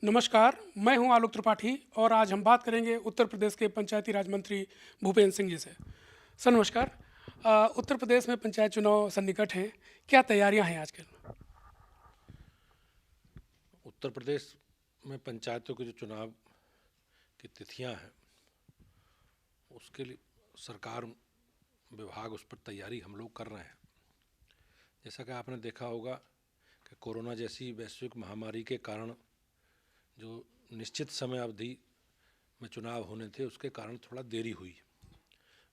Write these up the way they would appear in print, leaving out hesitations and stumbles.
नमस्कार, मैं हूं आलोक त्रिपाठी और आज हम बात करेंगे उत्तर प्रदेश के पंचायती राज मंत्री भूपेंद्र सिंह जी से। सर नमस्कार। उत्तर प्रदेश में पंचायत चुनाव सन्निकट हैं, क्या तैयारियां हैं आजकल? उत्तर प्रदेश में पंचायतों के जो चुनाव की तिथियां हैं उसके लिए सरकार विभाग उस पर तैयारी हम लोग कर रहे हैं। जैसा कि आपने देखा होगा कि कोरोना जैसी वैश्विक महामारी के कारण जो निश्चित समय अवधि में चुनाव होने थे उसके कारण थोड़ा देरी हुई।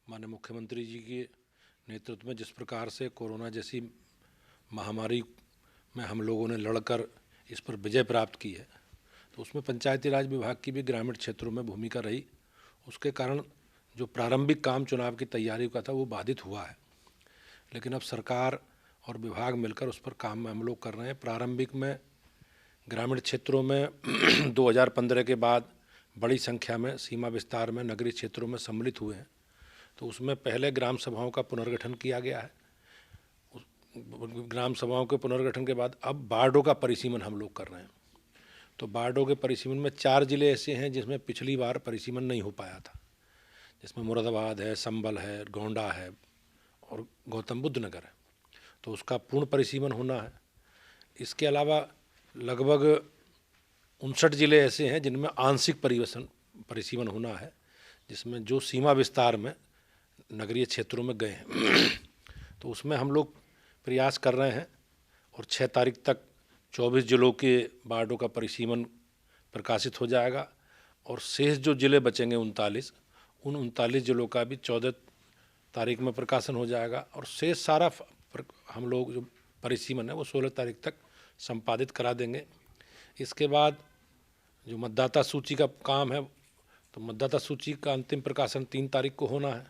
माननीय मुख्यमंत्री जी के नेतृत्व में जिस प्रकार से कोरोना जैसी महामारी में हम लोगों ने लड़कर इस पर विजय प्राप्त की है, तो उसमें पंचायती राज विभाग की भी ग्रामीण क्षेत्रों में भूमिका रही। उसके कारण जो प्रारंभिक काम चुनाव की तैयारी का था वो बाधित हुआ है, लेकिन अब सरकार और विभाग मिलकर उस पर काम में हम लोग कर रहे हैं। प्रारंभिक में ग्रामीण क्षेत्रों में 2015 के बाद बड़ी संख्या में सीमा विस्तार में नगरीय क्षेत्रों में सम्मिलित हुए हैं, तो उसमें पहले ग्राम सभाओं का पुनर्गठन किया गया है। ग्राम सभाओं के पुनर्गठन के बाद अब वार्डों का परिसीमन हम लोग कर रहे हैं। तो वार्डों के परिसीमन में 4 जिले ऐसे हैं जिसमें पिछली बार परिसीमन नहीं हो पाया था, जिसमें मुरादाबाद है, संबल है, गोंडा है और गौतम बुद्ध नगर है। तो उसका पूर्ण परिसीमन होना है। इसके अलावा लगभग 59 जिले ऐसे हैं जिनमें आंशिक परिसीमन होना है, जिसमें जो सीमा विस्तार में नगरीय क्षेत्रों में गए हैं तो उसमें हम लोग प्रयास कर रहे हैं और 6 तारीख तक 24 जिलों के वार्डों का परिसीमन प्रकाशित हो जाएगा और शेष जो जिले बचेंगे 39 जिलों का भी 14 तारीख में प्रकाशन हो जाएगा और शेष सारा हम लोग जो परिसीमन है वो 16 तारीख तक संपादित करा देंगे। इसके बाद जो मतदाता सूची का काम है, तो मतदाता सूची का अंतिम प्रकाशन 3 तारीख को होना है।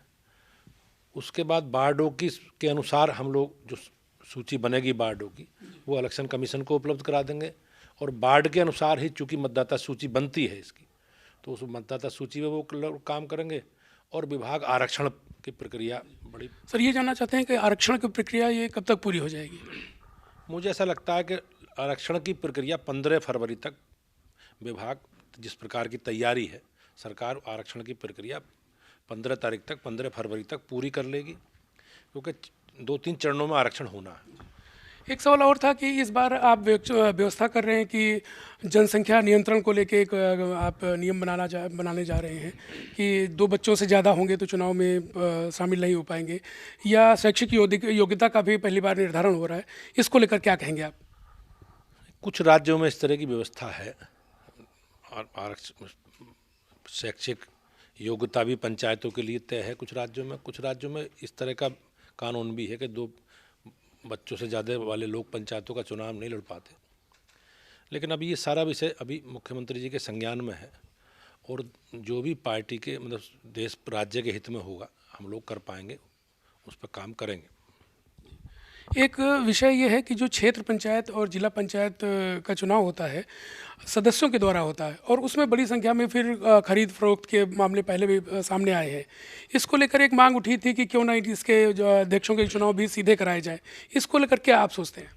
उसके बाद वार्डों की के अनुसार हम लोग जो सूची बनेगी वार्डों की वो इलेक्शन कमीशन को उपलब्ध करा देंगे और वार्ड के अनुसार ही चूँकि मतदाता सूची बनती है इसकी, तो उस मतदाता सूची में वो काम करेंगे। और विभाग आरक्षण की प्रक्रिया बड़ी। सर ये जानना चाहते हैं कि आरक्षण की प्रक्रिया ये कब तक पूरी हो जाएगी? मुझे ऐसा लगता है कि आरक्षण की प्रक्रिया 15 फरवरी तक विभाग जिस प्रकार की तैयारी है, सरकार आरक्षण की प्रक्रिया 15 फरवरी तक पूरी कर लेगी, क्योंकि 2-3 चरणों में आरक्षण होना है। एक सवाल और था कि इस बार आप व्यवस्था कर रहे हैं कि जनसंख्या नियंत्रण को लेके एक आप नियम बनाने जा रहे हैं कि 2 बच्चों से ज़्यादा होंगे तो चुनाव में शामिल नहीं हो पाएंगे, या शैक्षिक योग्यता का भी पहली बार निर्धारण हो रहा है, इसको लेकर क्या कहेंगे आप? कुछ राज्यों में इस तरह की व्यवस्था है और आरक्षण शैक्षिक योग्यता भी पंचायतों के लिए तय है। कुछ राज्यों में इस तरह का कानून भी है कि 2 बच्चों से ज़्यादा वाले लोग पंचायतों का चुनाव नहीं लड़ पाते। लेकिन अभी ये सारा विषय अभी मुख्यमंत्री जी के संज्ञान में है और जो भी पार्टी के मतलब देश राज्य के हित में होगा हम लोग कर पाएंगे, उस पर काम करेंगे। एक विषय ये है कि जो क्षेत्र पंचायत और जिला पंचायत का चुनाव होता है, सदस्यों के द्वारा होता है और उसमें बड़ी संख्या में फिर खरीद फरोख्त के मामले पहले भी सामने आए हैं। इसको लेकर एक मांग उठी थी कि क्यों ना इसके जो अध्यक्षों के चुनाव भी सीधे कराए जाए। इसको लेकर क्या आप सोचते हैं?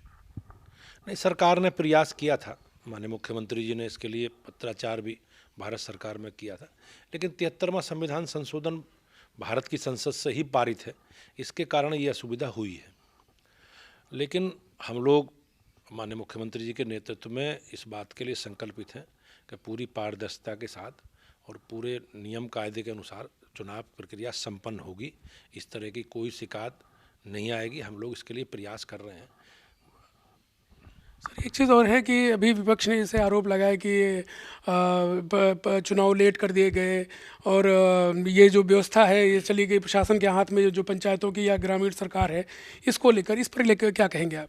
नहीं, सरकार ने प्रयास किया था, माननीय मुख्यमंत्री जी ने इसके लिए पत्राचार भी भारत सरकार में किया था, लेकिन 73वां संविधान संशोधन भारत की संसद से ही पारित है, इसके कारण ये असुविधा हुई है। लेकिन हम लोग माननीय मुख्यमंत्री जी के नेतृत्व में इस बात के लिए संकल्पित हैं कि पूरी पारदर्शिता के साथ और पूरे नियम कायदे के अनुसार चुनाव प्रक्रिया संपन्न होगी। इस तरह की कोई शिकायत नहीं आएगी। हम लोग इसके लिए प्रयास कर रहे हैं। सर एक चीज़ और है कि अभी विपक्ष ने इसे आरोप लगाया कि चुनाव लेट कर दिए गए और ये जो व्यवस्था है ये चली गई प्रशासन के हाथ में, जो पंचायतों की या ग्रामीण सरकार है, इसको लेकर इस पर लेकर क्या कहेंगे आप?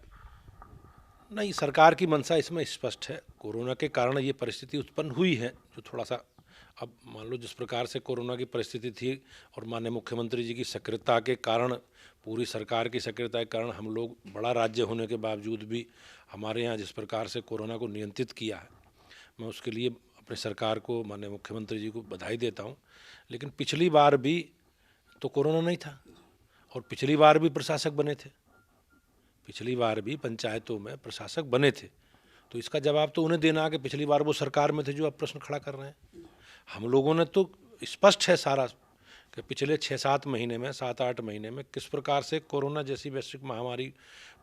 नहीं, सरकार की मंशा इसमें स्पष्ट है। कोरोना के कारण ये परिस्थिति उत्पन्न हुई है, जो थोड़ा सा अब मान लो जिस प्रकार से कोरोना की परिस्थिति थी और माननीय मुख्यमंत्री जी की सक्रियता के कारण, पूरी सरकार की सक्रियता के कारण हम लोग बड़ा राज्य होने के बावजूद भी हमारे यहाँ जिस प्रकार से कोरोना को नियंत्रित किया है, मैं उसके लिए अपनी सरकार को, माननीय मुख्यमंत्री जी को बधाई देता हूँ। लेकिन पिछली बार भी तो कोरोना नहीं था और पिछली बार भी प्रशासक बने थे, पिछली बार भी पंचायतों में प्रशासक बने थे। तो इसका जवाब तो उन्हें देना है कि पिछली बार वो सरकार में थे जो अब प्रश्न खड़ा कर रहे हैं। हम लोगों ने तो स्पष्ट है सारा कि पिछले 6-7 महीने में 7-8 महीने में किस प्रकार से कोरोना जैसी वैश्विक महामारी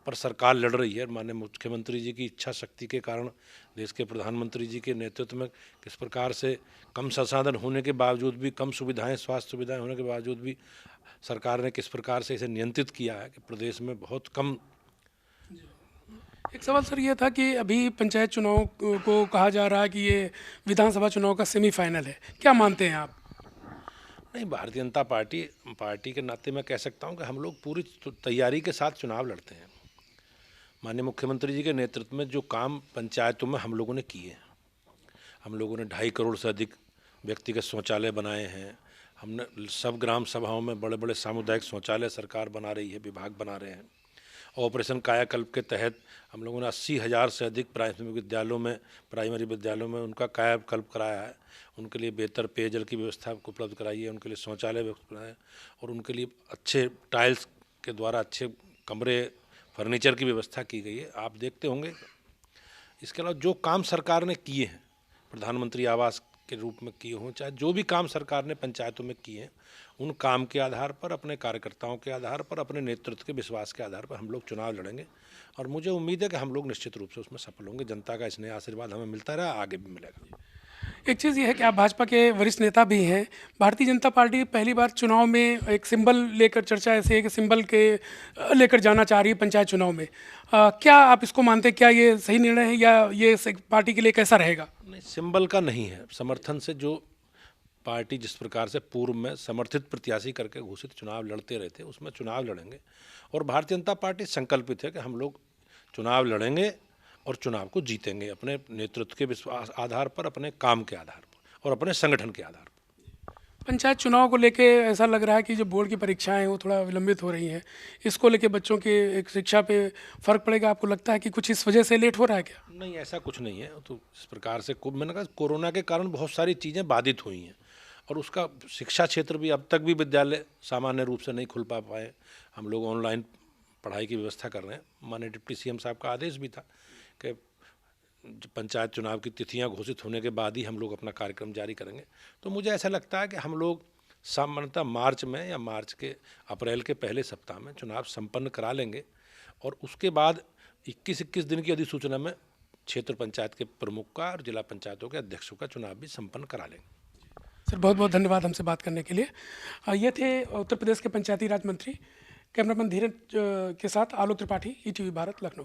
पर सरकार लड़ रही है। माननीय मुख्यमंत्री जी की इच्छा शक्ति के कारण, देश के प्रधानमंत्री जी के नेतृत्व में किस प्रकार से कम संसाधन होने के बावजूद भी, कम सुविधाएं, स्वास्थ्य सुविधाएं होने के बावजूद भी सरकार ने किस प्रकार से इसे नियंत्रित किया है कि प्रदेश में बहुत कम। एक सवाल सर ये था कि अभी पंचायत चुनाव को कहा जा रहा है कि ये विधानसभा चुनाव का सेमीफाइनल है, क्या मानते हैं आप? नहीं, भारतीय जनता पार्टी के नाते मैं कह सकता हूं कि हम लोग पूरी तैयारी के साथ चुनाव लड़ते हैं। माननीय मुख्यमंत्री जी के नेतृत्व में जो काम पंचायतों में हम लोगों ने किए हैं, हम लोगों ने 2.5 करोड़ से अधिक व्यक्तिगत शौचालय बनाए हैं। हमने सब ग्राम सभाओं में बड़े बड़े सामुदायिक शौचालय सरकार बना रही है, विभाग बना रहे हैं। ऑपरेशन कायाकल्प के तहत हम लोगों ने 80,000 से अधिक प्राइमरी विद्यालयों में उनका कायाकल्प कराया है। उनके लिए बेहतर पेयजल की व्यवस्था उपलब्ध कराई है, उनके लिए शौचालय व्यवस्था बनाए और उनके लिए अच्छे टाइल्स के द्वारा अच्छे कमरे, फर्नीचर की व्यवस्था की गई है। आप देखते होंगे इसके अलावा जो काम सरकार ने किए हैं, प्रधानमंत्री आवास के रूप में किए हों, चाहे जो भी काम सरकार ने पंचायतों में किए हैं, उन काम के आधार पर, अपने कार्यकर्ताओं के आधार पर, अपने नेतृत्व के विश्वास के आधार पर हम लोग चुनाव लड़ेंगे और मुझे उम्मीद है कि हम लोग निश्चित रूप से उसमें सफल होंगे। जनता का स्नेह आशीर्वाद हमें मिलता रहा, आगे भी मिलेगा। एक चीज़ ये है कि आप भाजपा के वरिष्ठ नेता भी हैं। भारतीय जनता पार्टी पहली बार चुनाव में एक सिंबल लेकर, चर्चा ऐसी है कि सिंबल के लेकर जाना चाह रही है पंचायत चुनाव में। क्या आप इसको मानते हैं? क्या ये सही निर्णय है या ये पार्टी के लिए कैसा रहेगा? नहीं, सिंबल का नहीं है। समर्थन से जो पार्टी जिस प्रकार से पूर्व में समर्थित प्रत्याशी करके घोषित चुनाव लड़ते रहे थे, उसमें चुनाव लड़ेंगे और भारतीय जनता पार्टी संकल्पित है कि हम लोग चुनाव लड़ेंगे और चुनाव को जीतेंगे अपने नेतृत्व के विश्वास आधार पर, अपने काम के आधार पर और अपने संगठन के आधार पर। पंचायत चुनाव को लेके ऐसा लग रहा है कि जो बोर्ड की परीक्षाएं हैं वो थोड़ा विलंबित हो रही हैं, इसको लेके बच्चों के एक शिक्षा पे फर्क पड़ेगा? आपको लगता है कि कुछ इस वजह से लेट हो रहा है क्या? नहीं, ऐसा कुछ नहीं है। तो इस प्रकार से मैंने कहा कोरोना के कारण बहुत सारी चीज़ें बाधित हुई हैं और उसका शिक्षा क्षेत्र भी, अब तक भी विद्यालय सामान्य रूप से नहीं खुल पाए। हम लोग ऑनलाइन पढ़ाई की व्यवस्था कर रहे हैं। माननीय डिप्टी सीएम साहब का आदेश भी था कि पंचायत चुनाव की तिथियां घोषित होने के बाद ही हम लोग अपना कार्यक्रम जारी करेंगे। तो मुझे ऐसा लगता है कि हम लोग सामान्यतः मार्च में या अप्रैल के पहले सप्ताह में चुनाव संपन्न करा लेंगे और उसके बाद 21 दिन की अधिसूचना में क्षेत्र पंचायत के प्रमुख का और जिला पंचायतों के अध्यक्षों का चुनाव भी संपन्न करा लेंगे। सर, बहुत बहुत धन्यवाद हमसे बात करने के लिए। ये थे उत्तर प्रदेश के पंचायती राज मंत्री कैमरामैन धीरज के साथ आलोक त्रिपाठी, ईटीवी भारत, लखनऊ।